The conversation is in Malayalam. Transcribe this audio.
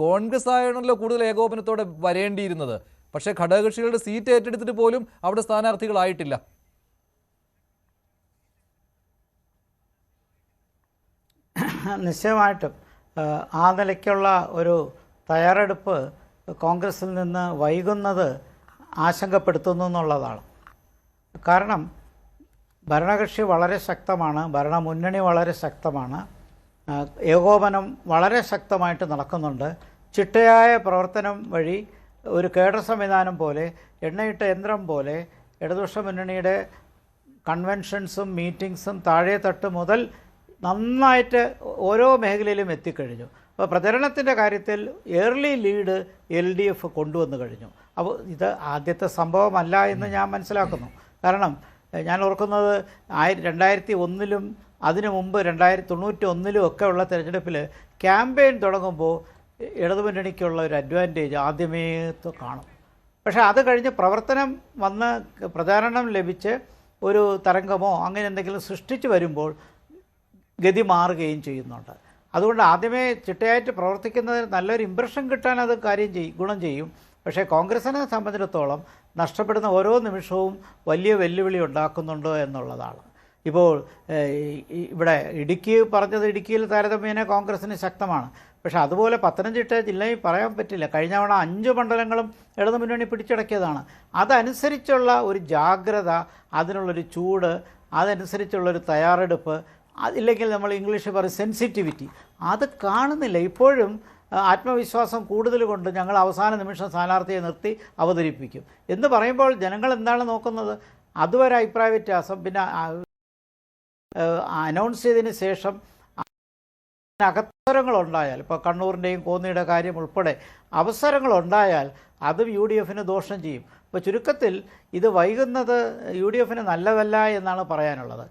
കോൺഗ്രസ് ആയാണല്ലോ കൂടുതൽ ഏകോപനത്തോടെ വരേണ്ടിയിരുന്നത്. പക്ഷേ ഘടകകക്ഷികളുടെ സീറ്റ് ഏറ്റെടുത്തിട്ട് പോലും അവിടെ സ്ഥാനാർത്ഥികളായിട്ടില്ല. നിശ്ചയമായിട്ടും ആ നിലയ്ക്കുള്ള ഒരു തയ്യാറെടുപ്പ് കോൺഗ്രസിൽ നിന്ന് വൈകുന്നത് ആശങ്കപ്പെടുത്തുന്നു എന്നുള്ളതാണ്. കാരണം ഭരണകക്ഷി വളരെ ശക്തമാണ്, ഭരണമുന്നണി വളരെ ശക്തമാണ്, ഏകോപനം വളരെ ശക്തമായിട്ട് നടക്കുന്നുണ്ട്. ചിട്ടയായ പ്രവർത്തനം വഴി ഒരു കേഡർ സംവിധാനം പോലെ, എണ്ണയിട്ട യന്ത്രം പോലെ ഇടതുപക്ഷ മുന്നണിയുടെ കൺവെൻഷൻസും മീറ്റിംഗ്സും താഴെ തട്ട് മുതൽ നന്നായിട്ട് ഓരോ മേഖലയിലും എത്തിക്കഴിഞ്ഞു. അപ്പോൾ പ്രചരണത്തിൻ്റെ കാര്യത്തിൽ ഏർലി ലീഡ് LDF കൊണ്ടുവന്നു കഴിഞ്ഞു. അപ്പോൾ ഇത് ആദ്യത്തെ സംഭവമല്ല എന്ന് ഞാൻ മനസ്സിലാക്കുന്നു. കാരണം ഞാൻ ഓർക്കുന്നത് 2001-ലും അതിനു മുമ്പ് 1991-ലും ഒക്കെ ഉള്ള തിരഞ്ഞെടുപ്പിൽ ക്യാമ്പയിൻ തുടങ്ങുമ്പോൾ ഇടതുമുന്നണിക്കുള്ള ഒരു അഡ്വാൻറ്റേജ് ആദ്യമേ കാണും. പക്ഷേ അത് കഴിഞ്ഞ് പ്രവർത്തനം വന്ന് പ്രചാരണം ലഭിച്ച് ഒരു തരംഗമോ അങ്ങനെ എന്തെങ്കിലും സൃഷ്ടിച്ച് വരുമ്പോൾ ഗതി മാറുകയും ചെയ്യുന്നുണ്ട്. അതുകൊണ്ട് ആദ്യമേ ചിട്ടയായിട്ട് പ്രവർത്തിക്കുന്നതിന് നല്ലൊരു ഇമ്പ്രഷൻ കിട്ടാൻ അത് ഗുണം ചെയ്യും. പക്ഷേ കോൺഗ്രസിനെ സംബന്ധിച്ചിടത്തോളം നഷ്ടപ്പെടുന്ന ഓരോ നിമിഷവും വലിയ വെല്ലുവിളി ഉണ്ടാക്കുന്നുണ്ട് എന്നുള്ളതാണ്. ഇപ്പോൾ ഇവിടെ ഇടുക്കിയിൽ താരതമ്യേന കോൺഗ്രസിന് ശക്തമാണ്. പക്ഷേ അതുപോലെ പത്തനംതിട്ട ജില്ലയിൽ പറയാൻ പറ്റില്ല. കഴിഞ്ഞ തവണ 5 മണ്ഡലങ്ങളും ഇടതുമുന്നണി പിടിച്ചടക്കിയതാണ്. അതനുസരിച്ചുള്ള ഒരു ജാഗ്രത, അതിനുള്ളൊരു ചൂട്, അതനുസരിച്ചുള്ളൊരു തയ്യാറെടുപ്പ്, അതില്ലെങ്കിൽ നമ്മൾ ഇംഗ്ലീഷിൽ പറയും സെൻസിറ്റിവിറ്റി, അത് കാണുന്നില്ല. ഇപ്പോഴും ആത്മവിശ്വാസം കൂടുതൽ കൊണ്ട് ഞങ്ങൾ അവസാന നിമിഷം സ്ഥാനാർത്ഥിയെ നിർത്തി അവതരിപ്പിക്കും എന്ന് പറയുമ്പോൾ ജനങ്ങൾ എന്താണ് നോക്കുന്നത്? അതുവരെ അഭിപ്രായ വ്യത്യാസം, പിന്നെ അനൗൺസ് ചെയ്തതിന് ശേഷം അവസരങ്ങളുണ്ടായാൽ, ഇപ്പോൾ കണ്ണൂരിൻ്റെയും കോന്നിയുടെ കാര്യം ഉൾപ്പെടെ അവസരങ്ങളുണ്ടായാൽ അതും UDFന് ദോഷം ചെയ്യും. അപ്പോൾ ചുരുക്കത്തിൽ ഇത് വൈകുന്നത് UDFന് നല്ലതല്ല എന്നാണ് പറയാനുള്ളത്.